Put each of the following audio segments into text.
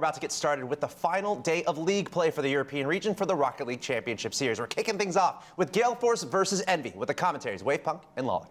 about to get started with the final day of league play for the European region for the Rocket League Championship Series. We're kicking things off with Gale Force versus Envy with the commentaries Wave Punk and Lawler.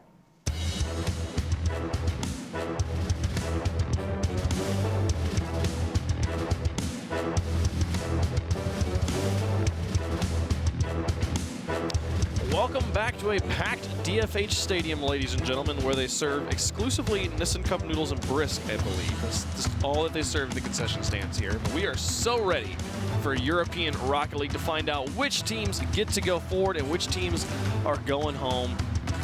Welcome back to a packed DFH Stadium, ladies and gentlemen, where they serve exclusively Nissan Cup noodles and brisk, I believe. That's all that they serve in the concession stands here. But we are so ready for European Rocket League to find out which teams get to go forward and which teams are going home.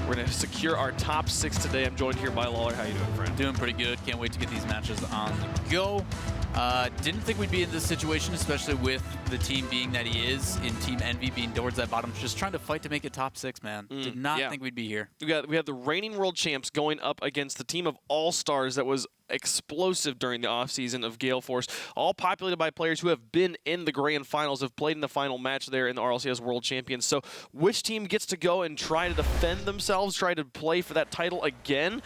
We're going to secure our top 6 today. I'm joined here by Lawler. How you doing, friend? Doing pretty good. Can't wait to get these matches on the go. Didn't think we'd be in this situation, especially with the team being that he is, in Team Envy being towards that bottom, just trying to fight to make it top 6, man. Did not think we'd be here. We have the reigning world champs going up against the team of all-stars that was explosive during the offseason of Gale Force, all populated by players who have been in the grand finals, have played in the final match there in the RLCS World Champions. So which team gets to go and try to defend themselves, try to play for that title again?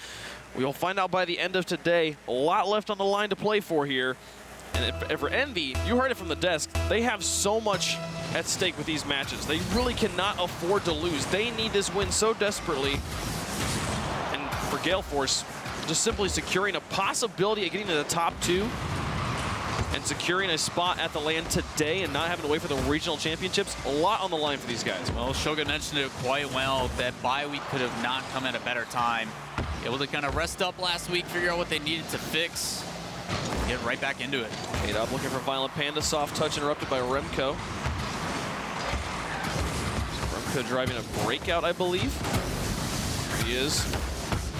We will find out by the end of today. A lot left on the line to play for here. And for Envy, you heard it from the desk, they have so much at stake with these matches. They really cannot afford to lose. They need this win so desperately. And for Gale Force, just simply securing a possibility of getting to the top 2 and securing a spot at the LAN today and not having to wait for the regional championships, a lot on the line for these guys. Well, Shogun mentioned it quite well. That bye week could have not come at a better time. Able to kind of rest up last week, figure out what they needed to fix, get right back into it. K-Dub looking for Violent Panda. Soft touch interrupted by Remco. Remco driving a breakout, I believe. He is.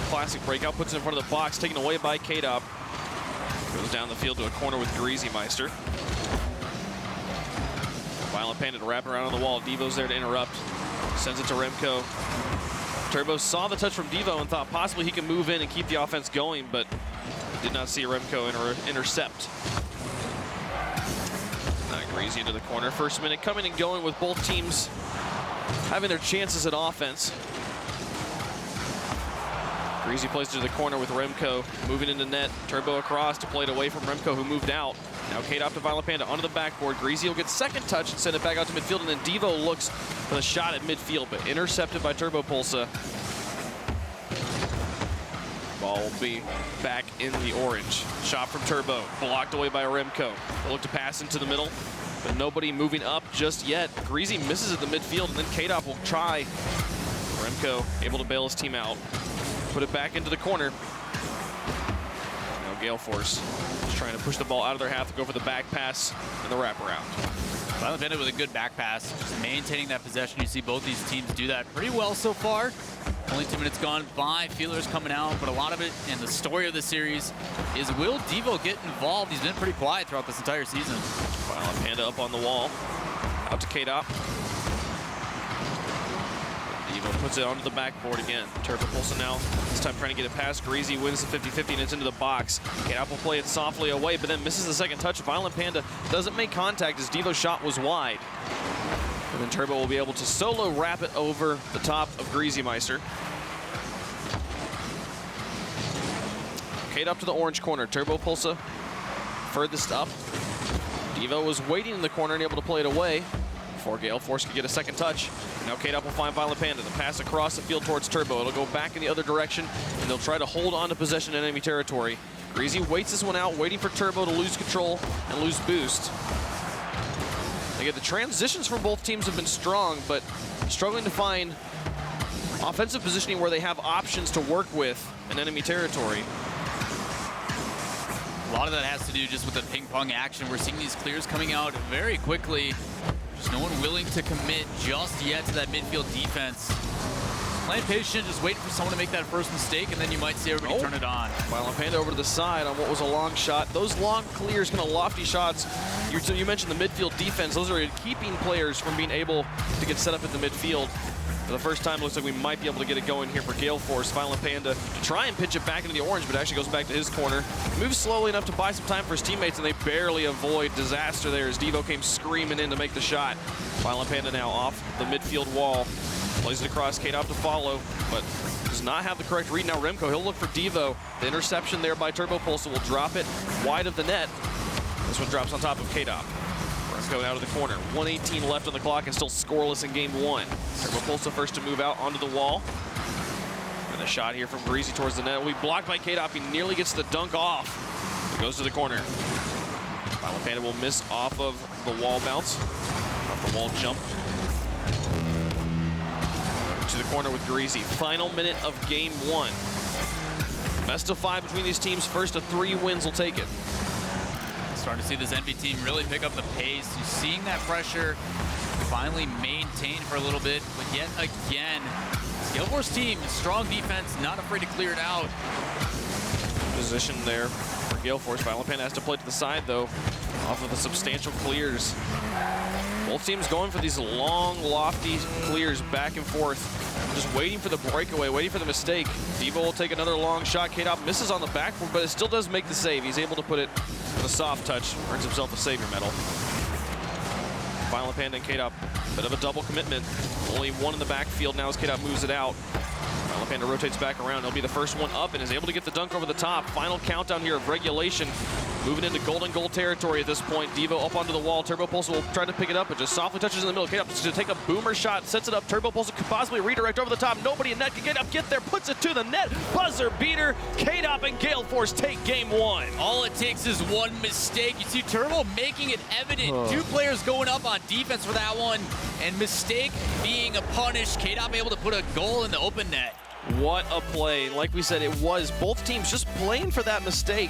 Classic breakout, puts it in front of the box, taken away by K-Dub. Goes down the field to a corner with Greasy Meister. Violent Panda to wrap around on the wall. Devo's there to interrupt. Sends it to Remco. Turbo saw the touch from Devo and thought possibly he could move in and keep the offense going, but did not see Remco intercept. Greasy into the corner. First minute coming and going with both teams having their chances at offense. Greasy plays to the corner with Remco moving into net. Turbo across to play it away from Remco, who moved out. Now K-Dop to Violent Panda onto the backboard. Greasy will get second touch and send it back out to midfield, and then Devo looks for the shot at midfield, but intercepted by Turbo Pulsa. Ball will be back in the orange. Shot from Turbo, blocked away by Remco. They'll look to pass into the middle, but nobody moving up just yet. Greasy misses at the midfield, and then K-Dop will try. Remco able to bail his team out. Put it back into the corner. Now Gale Force is trying to push the ball out of their half to go for the back pass and the wraparound. Violent Panda with a good back pass, just maintaining that possession. You see both these teams do that pretty well so far. Only 2 minutes gone by, feelers coming out, but a lot of it, and the story of the series is, will Devo get involved? He's been pretty quiet throughout this entire season. Violent Panda up on the wall, out to K-Dop. Devo puts it onto the backboard again. Turbo Pulsa now, this time trying to get it past. Greasy wins the 50-50 and it's into the box. K-Dop will play it softly away, but then misses the second touch. Violent Panda doesn't make contact as Devo's shot was wide. And then Turbo will be able to solo wrap it over the top of Greasy Meister. Kate up to the orange corner. Turbo Pulsa furthest up. Devo was waiting in the corner and able to play it away before Gale Force could get a second touch. Now Kate up will find Violent Panda. The pass across the field towards Turbo. It'll go back in the other direction, and they'll try to hold on to possession in enemy territory. Greasy waits this one out, waiting for Turbo to lose control and lose boost. Again, the transitions from both teams have been strong, but struggling to find offensive positioning where they have options to work with in enemy territory. A lot of that has to do just with the ping-pong action. We're seeing these clears coming out very quickly. There's no one willing to commit just yet to that midfield defense. Playing patient, just waiting for someone to make that first mistake, and then you might see everybody turn it on. Violent Panda over to the side on what was a long shot. Those long clears, kind of lofty shots. You mentioned the midfield defense. Those are keeping players from being able to get set up at the midfield. For the first time, it looks like we might be able to get it going here for Gale Force. Violent Panda to try and pitch it back into the orange, but actually goes back to his corner. Moves slowly enough to buy some time for his teammates, and they barely avoid disaster there as Devo came screaming in to make the shot. Violent Panda now off the midfield wall. Plays it across, K-Dop to follow, but does not have the correct read. Now Remco, he'll look for Devo. The interception there by Turbo Pulsa will drop it wide of the net. This one drops on top of K-Dop. Going out of the corner. 1:18 left on the clock and still scoreless in game one. Repulsa first to move out onto the wall. And a shot here from Greasy towards the net. Will be blocked by K-Dop. He nearly gets the dunk off. It goes to the corner. Violent Panda will miss off of the wall bounce. Off the wall jump. To the corner with Greasy. Final minute of game one. Best of 5 between these teams. First of 3 wins will take it. Starting to see this Envy team really pick up the pace. You're seeing that pressure finally maintained for a little bit, but yet again, Gale Force team, strong defense, not afraid to clear it out. Position there for Gale Force. Violent Panda has to play to the side though, off of the substantial clears. Both teams going for these long, lofty clears back and forth. Just waiting for the breakaway, waiting for the mistake. Devo will take another long shot. K-Dop misses on the backboard, but it still does make the save. He's able to put it with a soft touch, earns himself a savior medal. Violent Panda and K-Dop, bit of a double commitment. Only one in the backfield now as K-Dop moves it out. Violent Panda rotates back around. He'll be the first one up and is able to get the dunk over the top. Final countdown here of regulation. Moving into golden goal territory at this point. Devo up onto the wall. Turbo Pulse will try to pick it up, but just softly touches in the middle. K-Dop to take a boomer shot, sets it up. Turbo Pulse could possibly redirect over the top. Nobody in net can get there, puts it to the net. Buzzer beater. K-Dop and Gale Force take game one. All it takes is one mistake. You see Turbo making it evident. 2 players going up on defense for that one, and mistake being a punish. K-Dop able to put a goal in the open net. What a play. Like we said, it was both teams just playing for that mistake.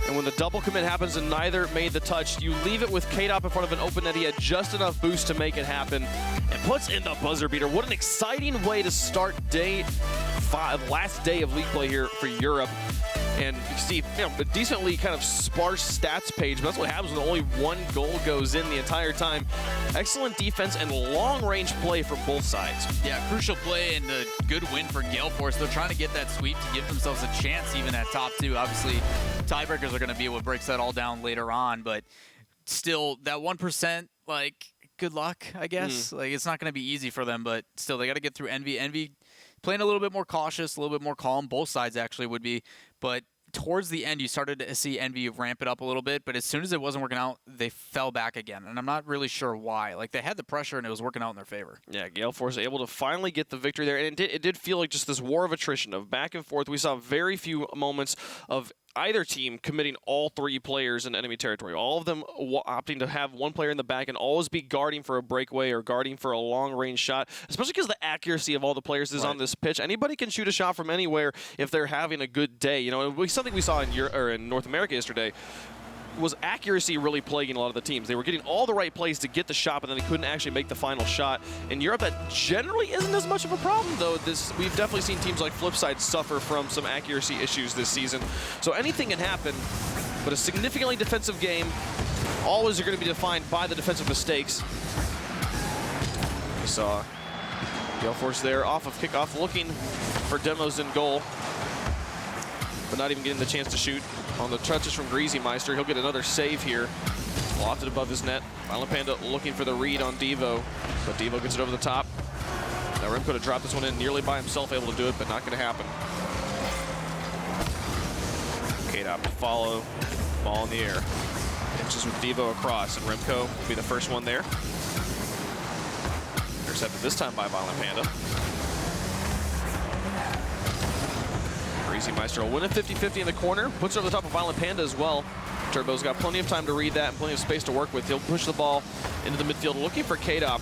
And when the double commit happens and neither made the touch, you leave it with K-Dop in front of an open net. He had just enough boost to make it happen and puts in the buzzer beater. What an exciting way to start day 5, last day of league play here for Europe. And you see, a decently kind of sparse stats page, but that's what happens when only 1 goal goes in the entire time. Excellent defense and long-range play from both sides. Yeah, crucial play and a good win for Gale Force. They're trying to get that sweep to give themselves a chance even at top 2. Obviously, tiebreakers are going to be what breaks that all down later on, but still, that 1%, like, good luck, I guess. Like, it's not going to be easy for them, but still, they got to get through Envy. Envy playing a little bit more cautious, a little bit more calm. Both sides actually would be, but towards the end, you started to see Envy ramp it up a little bit, but as soon as it wasn't working out, they fell back again, and I'm not really sure why. Like, they had the pressure, and it was working out in their favor. Yeah, Gale Force able to finally get the victory there, and it did feel like just this war of attrition, of back and forth. We saw very few moments of either team committing all 3 players in enemy territory. All of them opting to have 1 player in the back and always be guarding for a breakaway or guarding for a long-range shot, especially because the accuracy of all the players is on this pitch. Anybody can shoot a shot from anywhere if they're having a good day. You know, something we saw in North America yesterday was accuracy really plaguing a lot of the teams. They were getting all the right plays to get the shot, but then they couldn't actually make the final shot. In Europe, that generally isn't as much of a problem, though. We've definitely seen teams like Flipside suffer from some accuracy issues this season. So anything can happen, but a significantly defensive game always are going to be defined by the defensive mistakes. We saw Gale Force there off of kickoff looking for demos in goal, but not even getting the chance to shoot. On the touches from Greasy Meister, he'll get another save here. Lofted above his net. Violent Panda looking for the read on Devo, but Devo gets it over the top. Now Rim could have dropped this one in nearly by himself, able to do it, but not going to happen. K-Dop to follow, ball in the air. Pitches with Devo across, and Remco will be the first one there. Intercepted this time by Violent Panda. Greasy Meister will win a 50-50 in the corner, puts it over the top of Violent Panda as well. Turbo's got plenty of time to read that and plenty of space to work with. He'll push the ball into the midfield looking for K-Dop,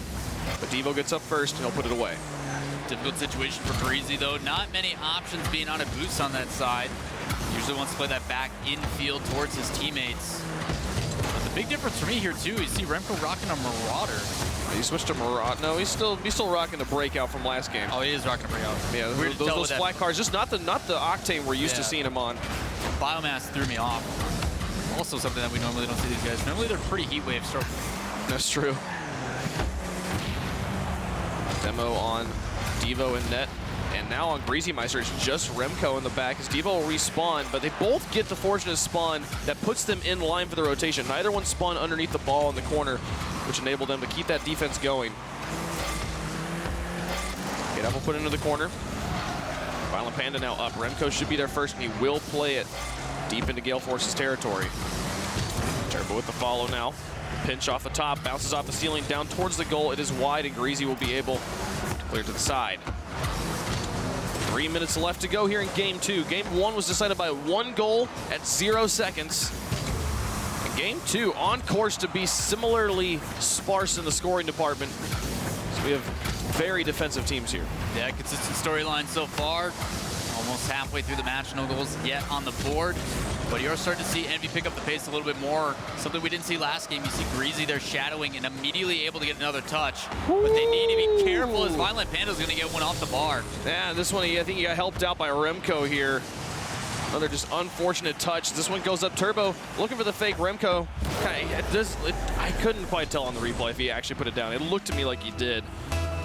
but Devo gets up first and he'll put it away. Difficult situation for Greasy, though. Not many options being on a boost on that side. Usually wants to play that back infield towards his teammates. But the big difference for me here, too, you see Remco rocking a Marauder. He switched to Marauder. No, he's still rocking the breakout from last game. Oh, he is rocking a breakout. Yeah, those flat cars, just not the Octane we're used to seeing him on. Biomass threw me off. Also something that we normally don't see these guys. Normally they're pretty heat wave start. That's true. Demo on Devo in net. And now on Greasy Meister, it's just Remco in the back as Devo will respawn, but they both get the fortunate spawn that puts them in line for the rotation. Neither one spawned underneath the ball in the corner, which enabled them to keep that defense going. K-Dop will put into the corner. Violent Panda now up. Remco should be there first, and he will play it deep into Gale Force's territory. Turbo with the follow now. Pinch off the top, bounces off the ceiling, down towards the goal. It is wide, and Greasy will be able to clear to the side. 3 minutes left to go here in Game 2. Game 1 was decided by 1 goal at 0 seconds. And Game 2 on course to be similarly sparse in the scoring department. So we have very defensive teams here. Yeah, consistent storyline so far. Almost halfway through the match, no goals yet on the board. But you're starting to see Envy pick up the pace a little bit more. Something we didn't see last game. You see Greasy there shadowing and immediately able to get another touch. But they need to be careful as Violent Panda's going to get one off the bar. Yeah, this one, I think he got helped out by Remco here. Another just unfortunate touch. This one goes up Turbo, looking for the fake. Remco, I couldn't quite tell on the replay if he actually put it down. It looked to me like he did.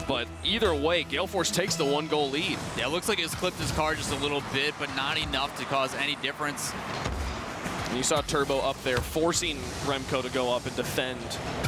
But either way, Gale Force takes the 1-goal lead. Yeah, it looks like it's clipped his car just a little bit, but not enough to cause any difference. And you saw Turbo up there forcing Remco to go up and defend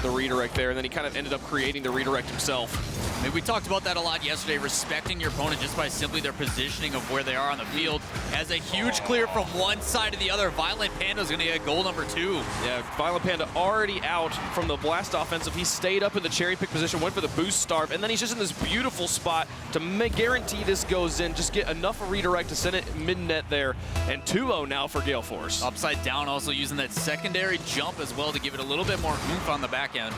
the redirect there, and then he kind of ended up creating the redirect himself. I mean, we talked about that a lot yesterday, respecting your opponent just by simply their positioning of where they are on the field. As a huge clear from one side to the other, Violent Panda's going to get goal number 2. Yeah, Violent Panda already out from the blast offensive. He stayed up in the cherry pick position, went for the boost starve, and then he's just in this beautiful spot to guarantee this goes in, just get enough of redirect to send it mid-net there. And 2-0 now for Gale Force. Upside down, also using that secondary jump as well to give it a little bit more oomph on the back end.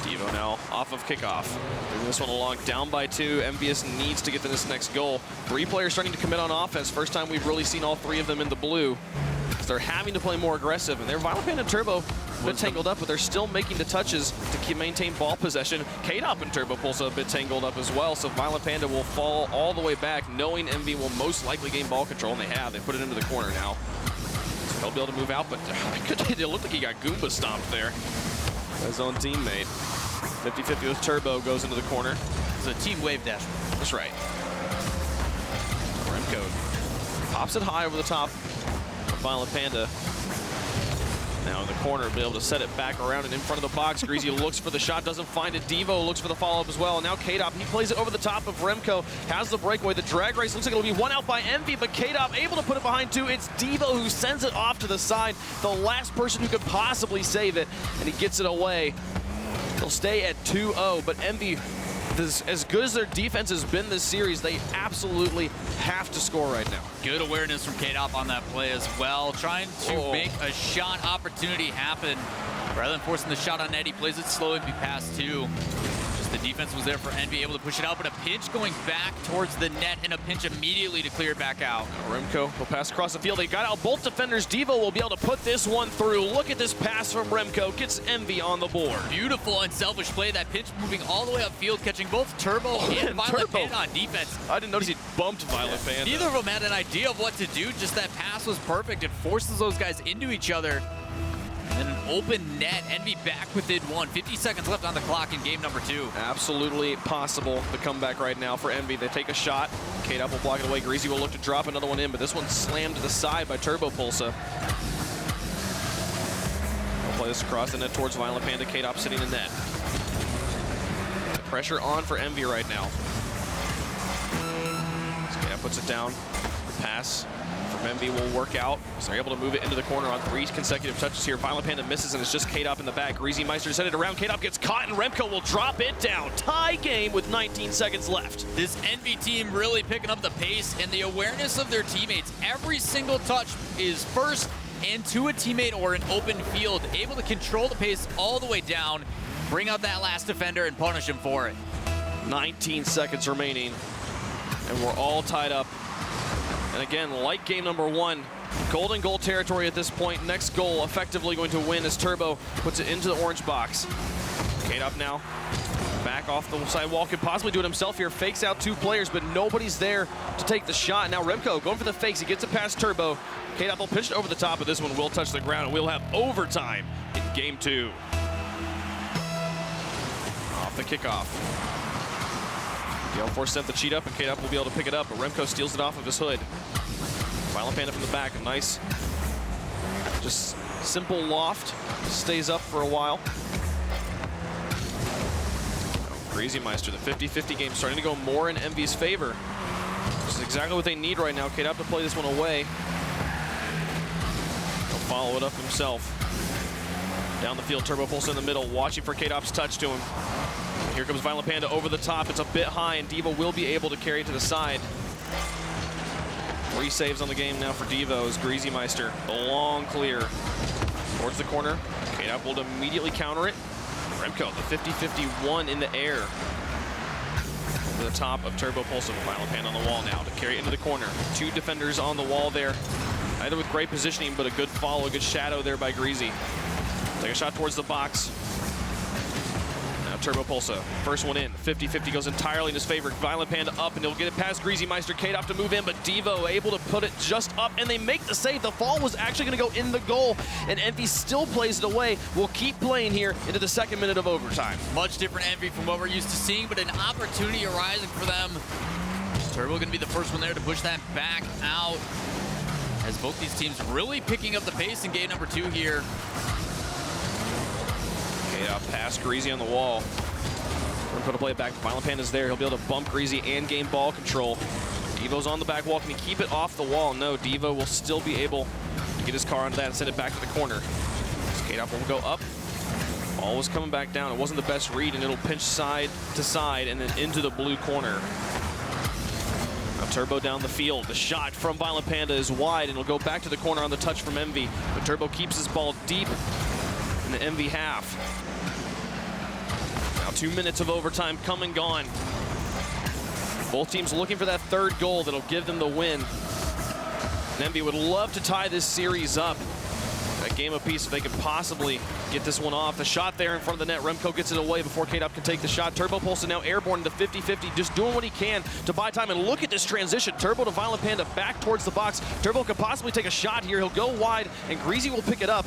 Devo now off of kickoff. Moving this one along, down by 2. Envious needs to get to this next goal. 3 players starting to commit on offense. First time we've really seen all 3 of them in the blue. So they're having to play more aggressive. And they're Violent Panda and Turbo a bit tangled up, but they're still making the touches to maintain ball possession. K-Dop and Turbo pulls a bit tangled up as well. So Violent Panda will fall all the way back, knowing Envy will most likely gain ball control, and they have. They put it into the corner now. So they'll be able to move out, but it looked like he got Goomba stomped there. His own teammate. 50-50 with Turbo, goes into the corner. It's a team wave dash. That's right. Remco pops it high over the top of Violent Panda. Now in the corner, be able to set it back around and in front of the box. Greasy looks for the shot, doesn't find it. Devo looks for the follow-up as well. And now K-Dop, he plays it over the top of Remco, has the breakaway. The drag race looks like it'll be one out by Envy, but K-Dop able to put it behind 2. It's Devo who sends it off to the side. The last person who could possibly save it, and he gets it away. They'll stay at 2-0, but Envy, as good as their defense has been this series, they absolutely have to score right now. Good awareness from K-Dop on that play as well. Trying to make a shot opportunity happen. Rather than forcing the shot on Eddie, plays it slow and be past 2. Just the defense was there for Envy, able to push it out, but a pinch going back towards the net and a pinch immediately to clear it back out. Remco will pass across the field. They got out both defenders. Devo will be able to put this one through. Look at this pass from Remco. Gets Envy on the board. Beautiful unselfish play. That pitch moving all the way upfield, catching both Turbo and Violent Panda on defense. I didn't notice he bumped Violent Panda. Neither of them had an idea of what to do. Just that pass was perfect. It forces those guys into each other. And an open net. Envy back within 1. 50 seconds left on the clock in game number 2. Absolutely possible the comeback right now for Envy. They take a shot. K-Dop will block it away. Greasy will look to drop another one in, but this one's slammed to the side by Turbo Pulsa. They'll play this across the net towards Violent Panda. K-Dop sitting in net. The pressure on for Envy right now. K-Dop puts it down. The pass from Envy will work out. So they're able to move it into the corner on 3 consecutive touches here. Violent Panda misses, and it's just K-Dop in the back. Greasy Meister sent it around. K-Dop gets caught, and Remco will drop it down. Tie game with 19 seconds left. This Envy team really picking up the pace and the awareness of their teammates. Every single touch is first and to a teammate or an open field. Able to control the pace all the way down, bring out that last defender and punish him for it. 19 seconds remaining, and we're all tied up. And again, like game number 1, golden goal territory at this point. Next goal effectively going to win as Turbo puts it into the orange box. K-Dop now back off the sidewall, could possibly do it himself here. Fakes out 2 players, but nobody's there to take the shot. Now Remco going for the fakes. He gets it past Turbo. K-Dop will pitch it over the top, but this one will touch the ground, and we'll have overtime in game 2. Off the kickoff. Gale Force sent the cheat up, and K-Dop will be able to pick it up, but Remco steals it off of his hood. Violent Panda from the back, a nice, just simple loft. Stays up for a while. Greasy Meister, the 50-50 game starting to go more in Envy's favor. This is exactly what they need right now. K-Dop to play this one away. He'll follow it up himself. Down the field, Turbo Pulse in the middle, watching for K-Dop's touch to him. Here comes Violent Panda over the top. It's a bit high, and Devo will be able to carry it to the side. 3 saves on the game now for Devo as Greasy Meister. The long clear towards the corner. K-Dop will immediately counter it. Remco, the 50-51 in the air. Over the top of Turbo Pulse, Violent Panda on the wall now to carry it into the corner. 2 defenders on the wall there. Either with great positioning, but a good follow, a good shadow there by Greasy. Take a shot towards the box. Now Turbo Pulsa, first one in. 50-50 goes entirely in his favor. Violent Panda up, and he'll get it past Greasy Meister. K-Dop to move in, but Devo able to put it just up, and they make the save. The fall was actually going to go in the goal, and Envy still plays it away. We'll keep playing here into the 2nd minute of overtime. Much different Envy from what we're used to seeing, but an opportunity arising for them. Turbo going to be the first one there to push that back out, as both these teams really picking up the pace in game number 2 here. K-Dop past Greasy on the wall. We're going to play it back. Violent Panda's there. He'll be able to bump Greasy and gain ball control. Devo's on the back wall. Can he keep it off the wall? No, Devo will still be able to get his car onto that and send it back to the corner. K-Dop will go up. Ball was coming back down. It wasn't the best read, and it'll pinch side to side and then into the blue corner. Now Turbo down the field. The shot from Violent Panda is wide, and it'll go back to the corner on the touch from Envy. But Turbo keeps his ball deep in the Envy half. Now 2 minutes of overtime come and gone. Both teams looking for that 3rd goal that'll give them the win. And Envy would love to tie this series up. That game apiece if they could possibly get this one off. The shot there in front of the net. Remco gets it away before K-Dop can take the shot. Turbo Pulse now airborne into 50-50, just doing what he can to buy time. And look at this transition. Turbo to Violent Panda back towards the box. Turbo could possibly take a shot here. He'll go wide, and Greasy will pick it up.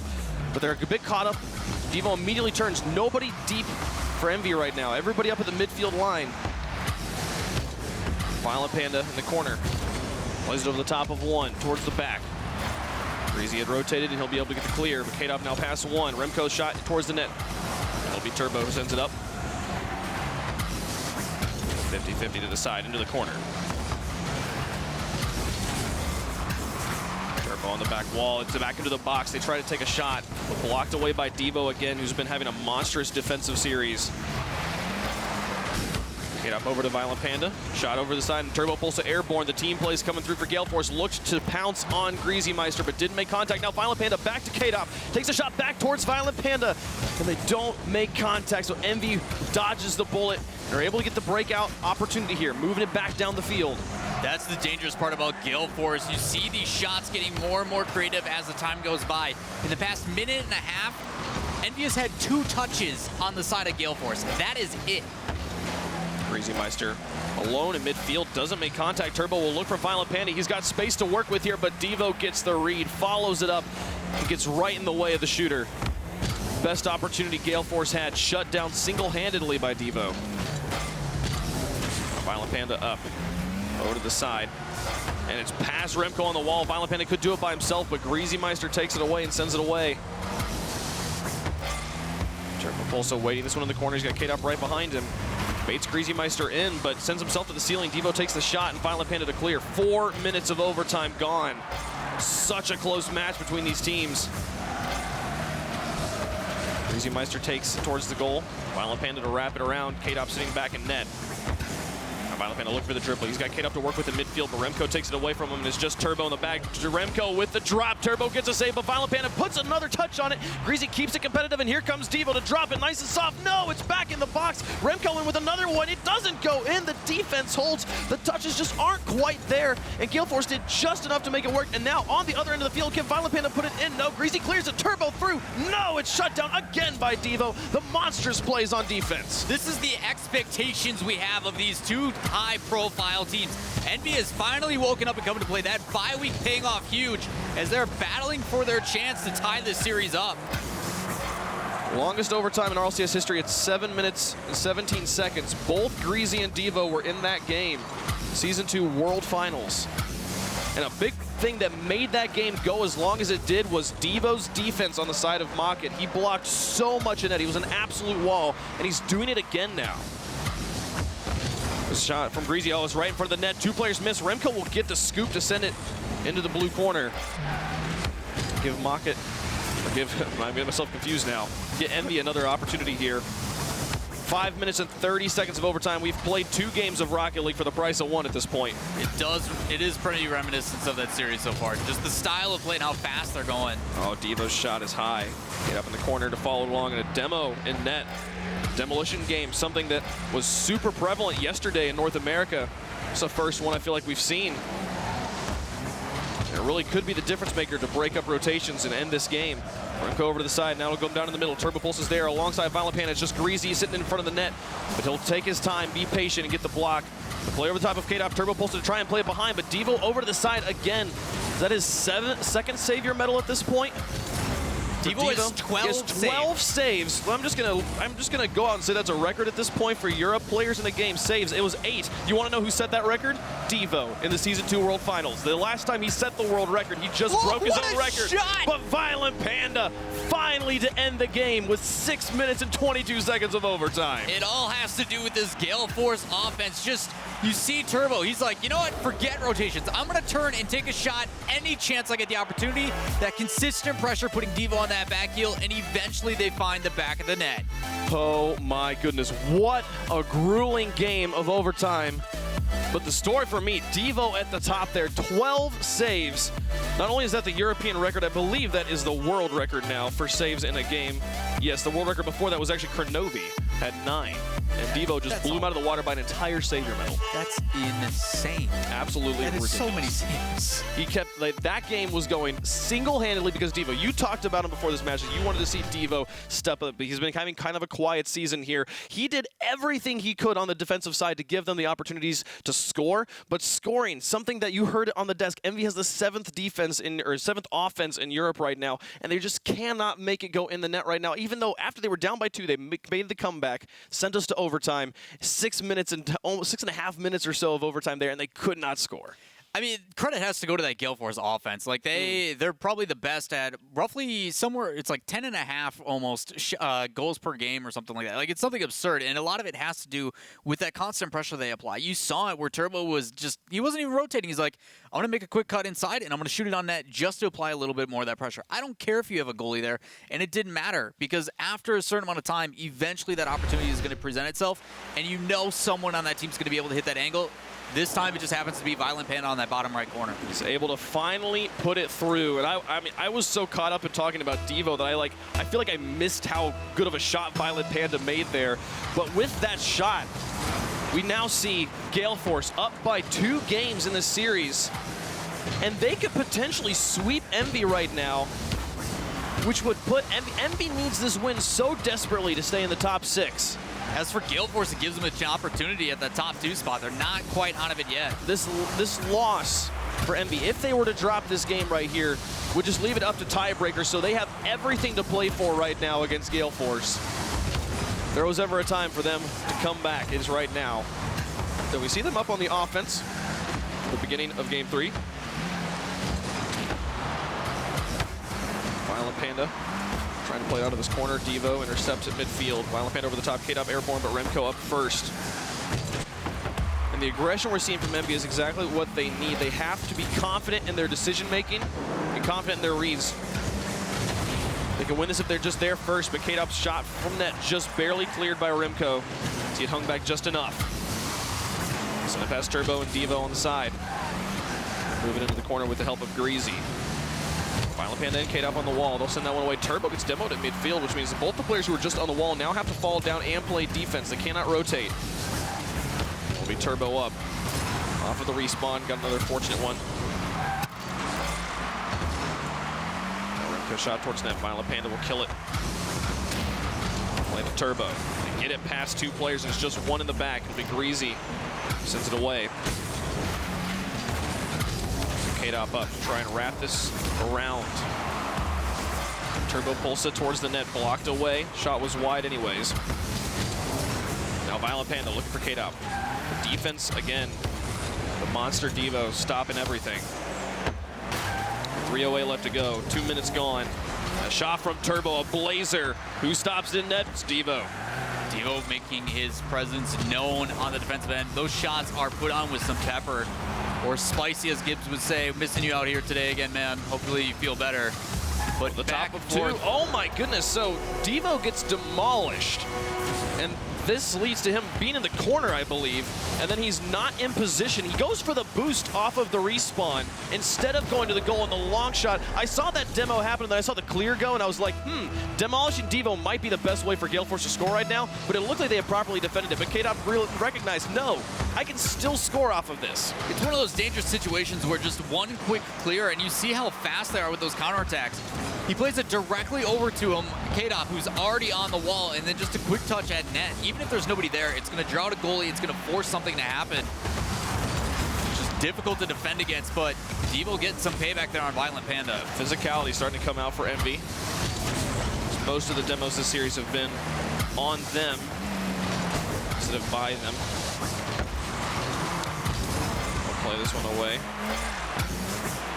But they're a bit caught up. Devo immediately turns. Nobody deep for Envy right now. Everybody up at the midfield line. Violent Panda in the corner. Plays it over the top of 1 towards the back. Greasy had rotated, and he'll be able to get the clear. But K-Dop now past 1. Remco's shot towards the net. It'll be Turbo who sends it up. 50-50 to the side, into the corner. Turbo on the back wall. It's back into the box. They try to take a shot, but blocked away by Devo again, who's been having a monstrous defensive series. K-Dop over to Violent Panda. Shot over the side, and Turbo Pulsa airborne. The team plays coming through for Gale Force. Looked to pounce on Greasy Meister, but didn't make contact. Now Violent Panda back to K-Dop. Takes a shot back towards Violent Panda, and they don't make contact, so Envy dodges the bullet. They're able to get the breakout opportunity here, moving it back down the field. That's the dangerous part about Gale Force. You see these shots getting more and more creative as the time goes by. In the past minute and a half, Envy has had 2 touches on the side of Gale Force. That is it. Greasy Meister alone in midfield, doesn't make contact. Turbo will look for Violent Panda. He's got space to work with here, but Devo gets the read, follows it up, and gets right in the way of the shooter. Best opportunity Gale Force had, shut down single-handedly by Devo. Violent Panda up, over to the side, and it's past Remco on the wall. Violent Panda could do it by himself, but Greasy Meister takes it away and sends it away. Turbo Pulsa waiting, this one in the corner. He's got K-Dop right behind him. Baits Greasy Meister in, but sends himself to the ceiling. Devo takes the shot, and Violent Panda to clear. 4 minutes of overtime gone. Such a close match between these teams. Greasy Meister takes towards the goal. Violent Panda to wrap it around. K-Dop sitting back in net. Violent Panda look for the triple. He's got K-Dop to work with in midfield, but Remco takes it away from him, and it's just Turbo in the back. Remco with the drop. Turbo gets a save, but Violent Panda puts another touch on it. Greasy keeps it competitive, and here comes Devo to drop it nice and soft. No, it's back in the box. Remco in with another one. It doesn't go in. The defense holds. The touches just aren't quite there, and Gale Force did just enough to make it work. And now on the other end of the field, can Violent Panda put it in? No, Greasy clears it. Turbo through. No, it's shut down again by Devo. The monstrous plays on defense. This is the expectations we have of these 2 high-profile teams. Envy has finally woken up and come to play. That bye week paying off huge as they're battling for their chance to tie this series up. Longest overtime in RLCS history at 7 minutes and 17 seconds. Both Greasy and Devo were in that game. Season 2 World Finals. And a big thing that made that game go as long as it did was Devo's defense on the side of Mockett. He blocked so much in that. He was an absolute wall, and he's doing it again now. The shot from Greasy, oh, it's right in front of the net. 2 players miss. Remco will get the scoop to send it into the blue corner. Give Mockett a I'm getting myself confused now. Get Envy another opportunity here. 5 minutes and 30 seconds of overtime. We've played 2 games of Rocket League for the price of 1 at this point. It is pretty reminiscent of that series so far. Just the style of play and how fast they're going. Oh, Devo's shot is high. Get up in the corner to follow along in a demo in net. Demolition game, something that was super prevalent yesterday in North America. It's the first one I feel like we've seen. It really could be the difference maker to break up rotations and end this game. Remco over to the side, now it'll go down in the middle. Turbo Pulse is there alongside Violent Panda. It's just Greasy sitting in front of the net, but he'll take his time, be patient, and get the block. The play over the top of K-Dop, Turbo Pulse to try and play it behind, but Devo over to the side again. Is that his second Savior medal at this point? Devo has 12 saves. Well, I'm just gonna go out and say that's a record at this point for Europe players in a game. Saves. It was 8. You want to know who set that record? Devo in the Season 2 World Finals. The last time he set the world record, he just broke his own record. Shot! But Violent Panda finally to end the game with 6 minutes and 22 seconds of overtime. It all has to do with this Gale Force offense. You see Turbo, he's like, you know what, forget rotations. I'm gonna turn and take a shot any chance I get the opportunity. That consistent pressure putting Devo on that back heel, and eventually they find the back of the net. Oh my goodness, what a grueling game of overtime. But the story for me, Devo at the top there, 12 saves. Not only is that the European record, I believe that is the world record now for saves in a game. Yes, the world record before that was actually Kronovi at 9. And Devo just blew him out of the water by an entire Savior medal. That's insane. Absolutely ridiculous. So many saves. He kept, that game was going single-handedly because Devo, you talked about him before this match, that you wanted to see Devo step up. He's been having kind of a quiet season here. He did everything he could on the defensive side to give them the opportunities to score, but scoring, something that you heard on the desk, Envy has the 7th offense in Europe right now, and they just cannot make it go in the net right now, even though after they were down by 2, they made the comeback, sent us to overtime, 6 minutes and almost 6.5 minutes or so of overtime there, and they could not score. I mean, credit has to go to that Gale Force offense. Like, they're probably the best at roughly somewhere, it's like 10.5 almost goals per game or something like that. Like, it's something absurd, and a lot of it has to do with that constant pressure they apply. You saw it where Turbo was just, he wasn't even rotating. He's like, I'm going to make a quick cut inside, and I'm going to shoot it on net just to apply a little bit more of that pressure. I don't care if you have a goalie there, and it didn't matter, because after a certain amount of time, eventually that opportunity is going to present itself, and you know someone on that team is going to be able to hit that angle. This time, it just happens to be Violent Panda on that bottom right corner. He's able to finally put it through. And I mean, I was so caught up in talking about Devo that I feel like I missed how good of a shot Violent Panda made there. But with that shot, we now see Gale Force up by 2 games in this series. And they could potentially sweep Envy right now, which would put Envy needs this win so desperately to stay in the top 6. As for Gale Force, it gives them an opportunity at the top 2 spot. They're not quite out of it yet. This loss for Envy, if they were to drop this game right here, would just leave it up to tiebreakers, so they have everything to play for right now against Gale Force. If there was ever a time for them to come back, it is right now. So we see them up on the offense at the beginning of Game 3. Violent Panda trying to play out of this corner. Devo intercepts at midfield. Violent Panda over the top. K-Dop airborne, but Remco up first. And the aggression we're seeing from Envy is exactly what they need. They have to be confident in their decision-making and confident in their reads. They can win this if they're just there first, but K-Dop's shot from net just barely cleared by Remco. See it hung back just enough. Send it past Turbo and Devo on the side. Moving into the corner with the help of Greasy. Violent Panda and K-Dop on the wall. They'll send that one away. Turbo gets demoed at midfield, which means that both the players who were just on the wall now have to fall down and play defense. They cannot rotate. Will be Turbo up. Off of the respawn. Got another fortunate one. Remco shot towards net. Violent Panda will kill it. Play the Turbo. They get it past 2 players. There's just one in the back. It'll be Greasy. Sends it away. K-Dop up to try and wrap this around. Turbo pulls it towards the net, blocked away. Shot was wide anyways. Now Violent Panda looking for K-Dop. Defense again. The monster Devo stopping everything. 3:08 left to go. 2 minutes gone. A shot from Turbo, a blazer. Who stops it in net? It's Devo. Devo making his presence known on the defensive end. Those shots are put on with some pepper. Or spicy, as Gibbs would say. Missing you out here today again, man. Hopefully you feel better. But The back top of and two. forth. Oh my goodness. So Devo gets demolished. And this leads to him being in the corner, I believe. And then he's not in position. He goes for the boost off of the respawn instead of going to the goal in the long shot. I saw that demo happen, and then I saw the clear go, and I was like, demolishing Devo might be the best way for Gale Force to score right now, but it looked like they had properly defended it. But K-Dop really recognized, no, I can still score off of this. It's one of those dangerous situations where just one quick clear, and you see how fast they are with those counterattacks. He plays it directly over to him, K-Dop, who's already on the wall, and then just a quick touch at net. Even if there's nobody there, it's going to draw out a goalie, it's going to force something to happen. It's just difficult to defend against, but Devo gets some payback there on Violent Panda. Physicality starting to come out for Envy. Most of the demos this series have been on them instead of by them. We'll play this one away.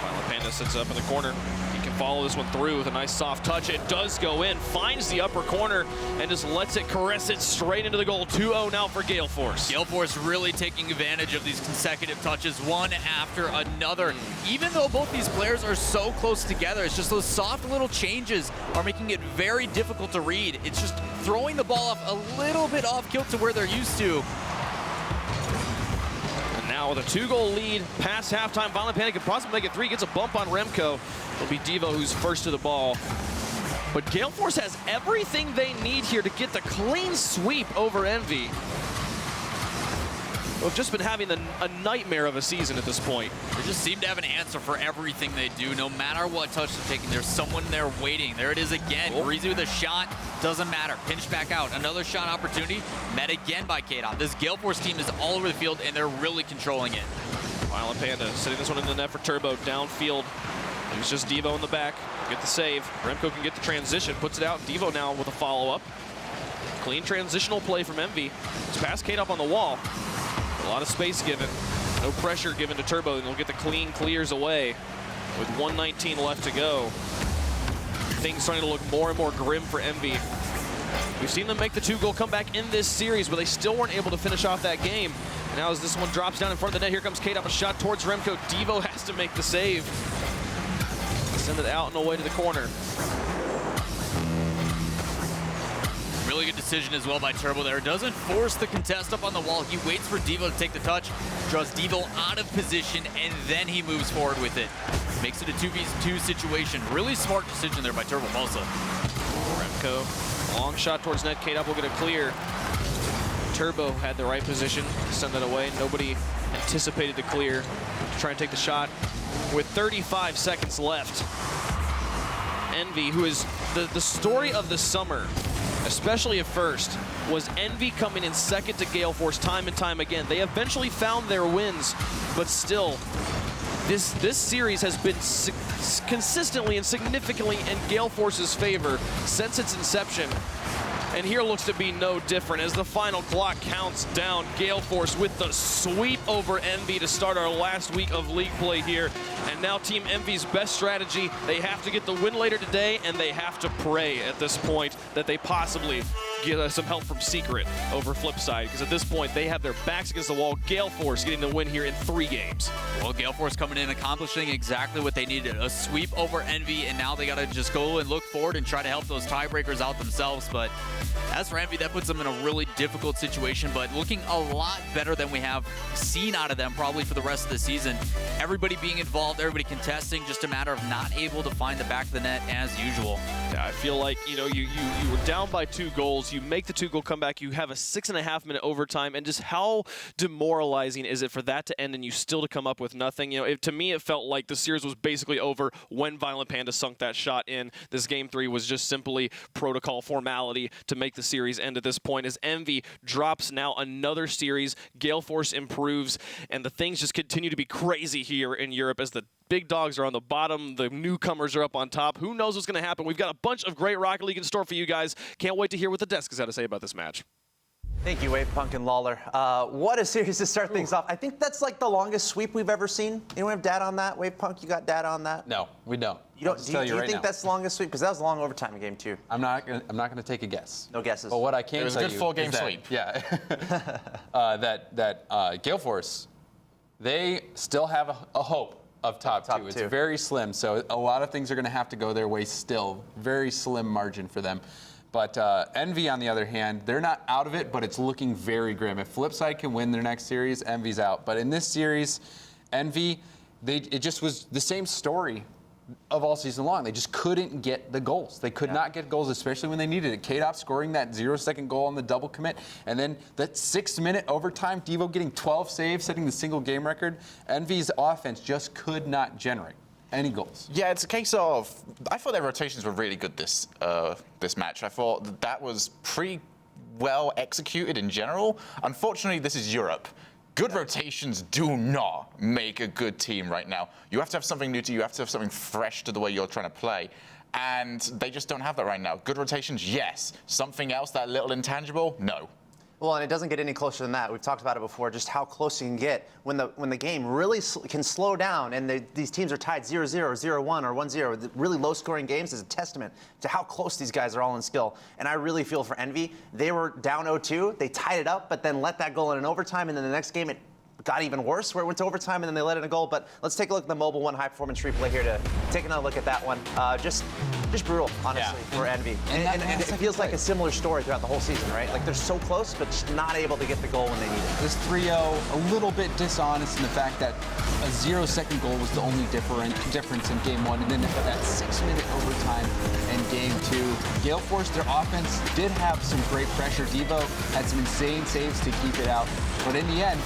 Violent Panda sits up in the corner. He can follow this one through with a nice soft touch. It does go in, finds the upper corner, and just lets it caress it straight into the goal. 2-0 now for Gale Force. Gale Force really taking advantage of these consecutive touches, one after another. Even though both these players are so close together, it's just those soft little changes are making it very difficult to read. It's just throwing the ball off a little bit off kilt to where they're used to. And now with a 2-goal lead past halftime, Violent Panda could possibly make it 3. Gets a bump on Remco. It'll be Devo who's first to the ball. But Gale Force has everything they need here to get the clean sweep over Envy. We've just been having a nightmare of a season at this point. They just seem to have an answer for everything they do. No matter what touch they're taking, there's someone there waiting. There it is again. Breezy with a shot. Doesn't matter. Pinched back out. Another shot opportunity. Met again by K-Dop. This Gale Force team is all over the field, and they're really controlling it. Violent Panda setting this one in the net for Turbo. Downfield. It's just Devo in the back. Get the save. Remco can get the transition. Puts it out. Devo now with a follow-up. Clean transitional play from Envy. It's past K-Dop on the wall. A lot of space given. No pressure given to Turbo, and he'll get the clean clears away with 1:19 left to go. Things starting to look more and more grim for Envy. We've seen them make the 2-goal comeback in this series, but they still weren't able to finish off that game. And now as this one drops down in front of the net, here comes K-Dop, a shot towards Remco. Devo has to make the save. Send it out and away to the corner. Really good decision as well by Turbo there. Doesn't force the contest up on the wall. He waits for Devo to take the touch, draws Devo out of position, and then he moves forward with it. Makes it a 2v2 situation. Really smart decision there by Turbo Mosa. Remco, long shot towards net. K-Dop will get a clear. Turbo had the right position to send that away. Nobody anticipated the clear to try and take the shot. With 35 seconds left, Envy, who is the story of the summer, especially at first, was Envy coming in second to Gale Force time and time again. They eventually found their wins, but still, this series has been consistently and significantly in Gale Force's favor since its inception. And here looks to be no different as the final clock counts down. Gale Force with the sweep over Envy to start our last week of league play here. And now Team Envy's best strategy, they have to get the win later today, and they have to pray at this point that they possibly get some help from Secret over Flipside, because at this point they have their backs against the wall. Gale Force getting the win here in 3 games. Well, Gale Force coming in, accomplishing exactly what they needed, a sweep over Envy, and now they got to just go and look forward and try to help those tiebreakers out themselves. But as for Envy, that puts them in a really difficult situation, but looking a lot better than we have seen out of them probably for the rest of the season. Everybody being involved, everybody contesting, just a matter of not able to find the back of the net as usual. Yeah, I feel like, you know, you were down by 2 goals, you make the 2-goal comeback, you have a 6.5-minute overtime, and just how demoralizing is it for that to end and you still to come up with nothing? You know, to me, it felt like the series was basically over when Violent Panda sunk that shot in. This Game 3 was just simply protocol formality to make the series end at this point, as Envy drops now another series, Gale Force improves, and the things just continue to be crazy here in Europe as the big dogs are on the bottom, the newcomers are up on top. Who knows what's going to happen? We've got a bunch of great Rocket League in store for you guys. Can't wait to hear what the desk has got to say about this match. Thank you, Wave Punk and Lawler. What a series to start things off. I think that's like the longest sweep we've ever seen. Anyone have data on that? Wave Punk, you got data on that? No, we don't. You don't? Do you think that's the longest sweep? Because that was a long overtime in Game 2. I'm not gonna take a guess. No guesses. But what I can It was a tell good you full game is that, sweep. Yeah. that Gale Force, they still have a hope Of top two. It's very slim, so a lot of things are going to have to go their way still. Very slim margin for them. But Envy, on the other hand, they're not out of it, but it's looking very grim. If Flipside can win their next series, Envy's out. But in this series, Envy, it just was the same story of all season long. They just couldn't get the goals. They could not get goals, especially when they needed it. K-Dop scoring that 0-second goal on the double commit, and then that 6-minute overtime, Devo getting 12 saves, setting the single game record. Envy's offense just could not generate any goals. Yeah, it's a case of, I thought their rotations were really good this match. I thought that was pretty well executed in general. Unfortunately, this is Europe. Good rotations do not make a good team right now. You have to have something new to you. You have to have something fresh to the way you're trying to play. And they just don't have that right now. Good rotations, yes. Something else, that little intangible, no. Well, and it doesn't get any closer than that. We've talked about it before, just how close you can get when the game really can slow down and these teams are tied 0-0, 0-1, or 1-0. The really low-scoring games is a testament to how close these guys are all in skill. And I really feel for Envy. They were down 0-2. They tied it up, but then let that goal in an overtime, and then the next game it got even worse, where it went to overtime and then they let in a goal. But let's take a look at the Mobile One high performance replay here to take another look at that one. Just brutal, honestly, for Envy. And it feels like a similar story throughout the whole season, right? Like they're so close, but just not able to get the goal when they need it. This 3-0, a little bit dishonest in the fact that a 0-second goal was the only difference in game one, and then that 6-minute overtime in game two. Gale Force, their offense did have some great pressure. Devo had some insane saves to keep it out, but in the end,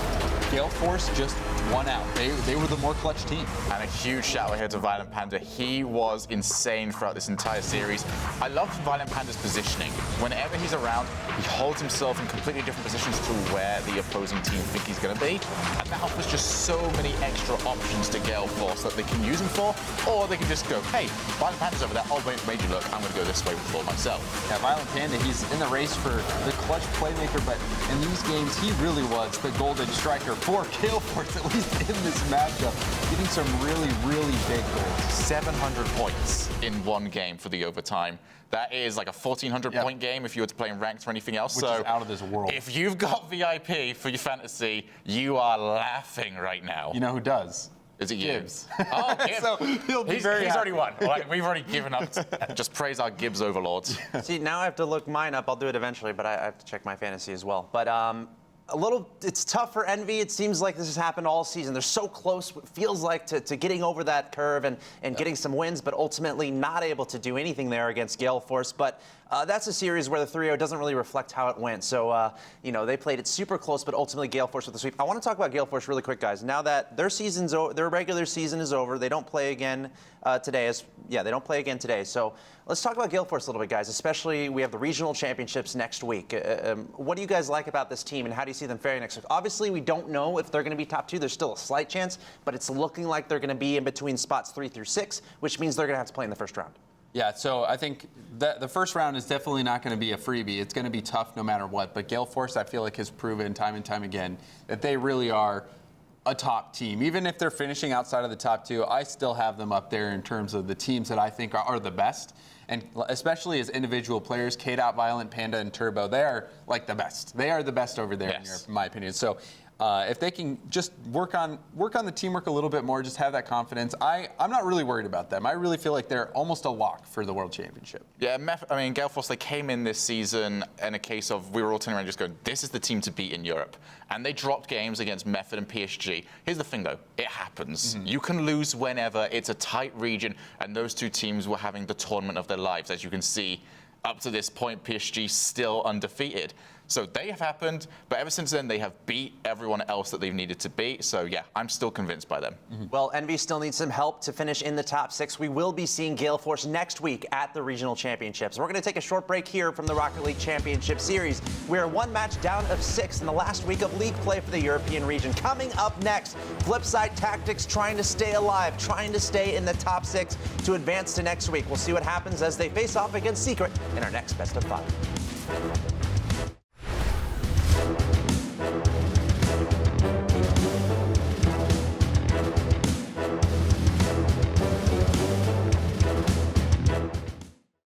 Gale Force just won out. They were the more clutch team. And a huge shout out here to Violent Panda. He was insane throughout this entire series. I love Violent Panda's positioning. Whenever he's around, he holds himself in completely different positions to where the opposing team think he's going to be. And that offers just so many extra options to Gale Force that they can use him for, or they can just go, hey, Violent Panda's over there. Oh, wait, made you look. I'm going to go this way for myself. Yeah, Violent Panda, he's in the race for the clutch playmaker, but in these games, he really was the golden striker for Gale Force, at least in this matchup, getting some really, really big goals. 700 points in one game for the overtime. That is like a 1,400 point game if you were to play in ranked or anything else. Which is out of this world. If you've got VIP for your fantasy, you are laughing right now. You know who does? Is it you? Gibbs. Oh, Gibbs. So he'll be he's very already won. Like, we've already given up. Just praise our Gibbs overlords. See, now I have to look mine up. I'll do it eventually, but I have to check my fantasy as well. But it's tough for Envy. It seems like this has happened all season. They're so close, it feels like, to getting over that curve and getting some wins, but ultimately not able to do anything there against Gale Force. But that's a series where the 3-0 doesn't really reflect how it went. So, they played it super close, but ultimately Gale Force with the sweep. I want to talk about Gale Force really quick, guys. Now that their regular season is over, they don't play again today. They don't play again today. So let's talk about Gale Force a little bit, guys. Especially, we have the regional championships next week. What do you guys like about this team, and how do you see them faring next week? Obviously, we don't know if they're going to be top two. There's still a slight chance, but it's looking like they're going to be in between spots 3 through 6, which means they're going to have to play in the first round. Yeah, so I think that the first round is definitely not going to be a freebie. It's going to be tough no matter what. But Gale Force, I feel like, has proven time and time again that they really are a top team. Even if they're finishing outside of the top two, I still have them up there in terms of the teams that I think are the best. And especially as individual players, K-Dot, Violent, Panda, and Turbo, they are like the best. They are the best over there in Europe, in my opinion. So if they can just work on the teamwork a little bit more, just have that confidence, I'm not really worried about them. I really feel like they're almost a lock for the World Championship. Yeah, Gale Force, they came in this season in a case of we were all turning around just going, this is the team to beat in Europe. And they dropped games against Method and PSG. Here's the thing, though. It happens. Mm-hmm. You can lose whenever. It's a tight region, and those two teams were having the tournament of their lives. As you can see, up to this point, PSG still undefeated. So they have happened, but ever since then, they have beat everyone else that they've needed to beat. So, yeah, I'm still convinced by them. Mm-hmm. Well, Envy still needs some help to finish in the top 6. We will be seeing Gale Force next week at the regional championships. We're going to take a short break here from the Rocket League Championship Series. We're one match down of 6 in the last week of league play for the European region. Coming up next, Flipside Tactics trying to stay alive, trying to stay in the top 6 to advance to next week. We'll see what happens as they face off against Secret in our next Best of 5.